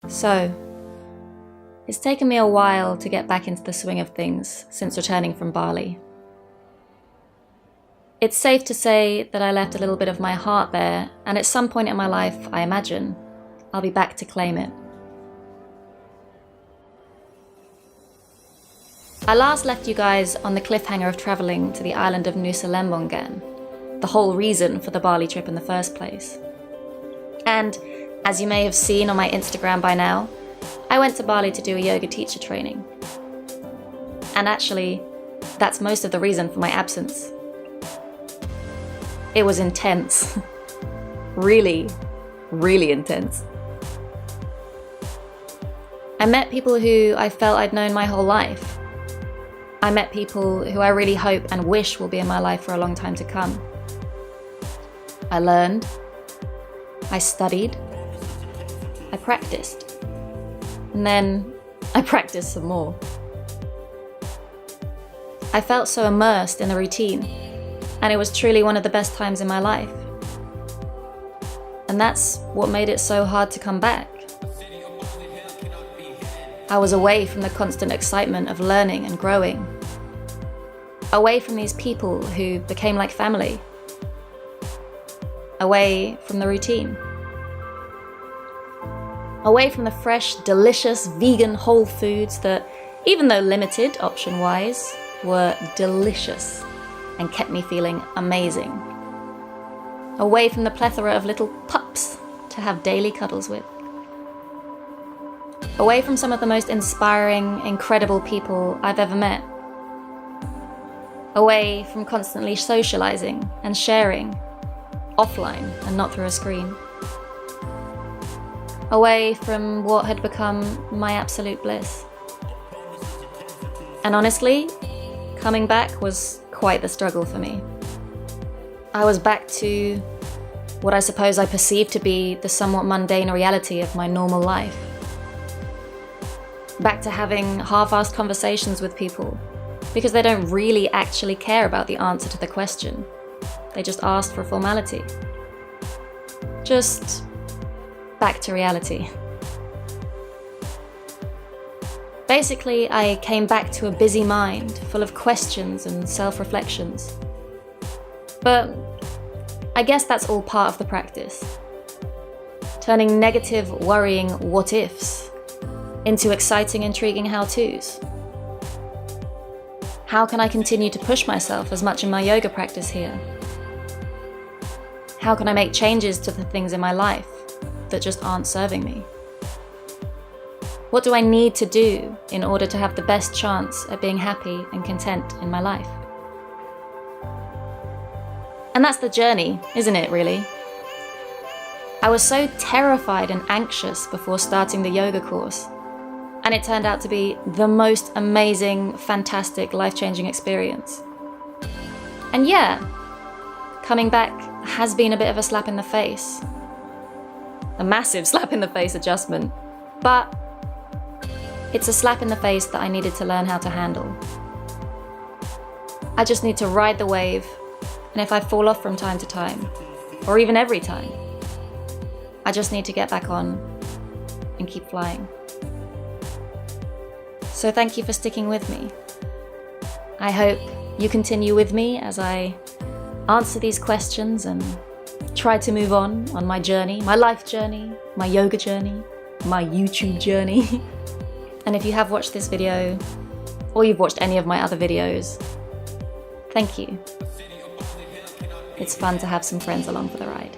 So, it's taken me a while to get back into the swing of things since returning from Bali. It's safe to say that I left a little bit of my heart there, and at some point in my life, I imagine, I'll be back to claim it. I last left you guys on the cliffhanger of travelling to the island of Nusa Lembongan, the whole reason for the Bali trip in the first place. And, as you may have seen on my Instagram by now, I went to Bali to do a yoga teacher training. And actually, that's most of the reason for my absence. It was intense. Really, really intense. I met people who I felt I'd known my whole life. I met people who I really hope and wish will be in my life for a long time to come. I learned. I studied. I practiced. And then I practiced some more. I felt so immersed in the routine, and it was truly one of the best times in my life. And that's what made it so hard to come back. I was away from the constant excitement of learning and growing. Away from these people who became like family. Away from the routine. Away from the fresh, delicious, vegan whole foods that, even though limited option-wise, were delicious and kept me feeling amazing. Away from the plethora of little pups to have daily cuddles with. Away from some of the most inspiring, incredible people I've ever met. Away from constantly socializing and sharing, offline and not through a screen. Away from what had become my absolute bliss. And honestly, coming back was quite the struggle for me. I was back to what I suppose I perceived to be the somewhat mundane reality of my normal life. Back to having half-assed conversations with people because they don't really actually care about the answer to the question. They just asked for formality. Just back to reality. Basically, I came back to a busy mind full of questions and self-reflections. But I guess that's all part of the practice. Turning negative, worrying what-ifs into exciting, intriguing how-tos. How can I continue to push myself as much in my yoga practice here? How can I make changes to the things in my life that just aren't serving me? What do I need to do in order to have the best chance at being happy and content in my life? And that's the journey, isn't it, really? I was so terrified and anxious before starting the yoga course, and it turned out to be the most amazing, fantastic, life-changing experience. And yeah, coming back has been a bit of a slap in the face. A massive slap in the face adjustment, but it's a slap in the face that I needed to learn how to handle. I just need to ride the wave, and if I fall off from time to time, or even every time, I just need to get back on and keep flying. So thank you for sticking with me. I hope you continue with me as I answer these questions and try to move on my journey, my life journey, my yoga journey, my YouTube journey. And if you have watched this video, or you've watched any of my other videos, thank you. It's fun to have some friends along for the ride.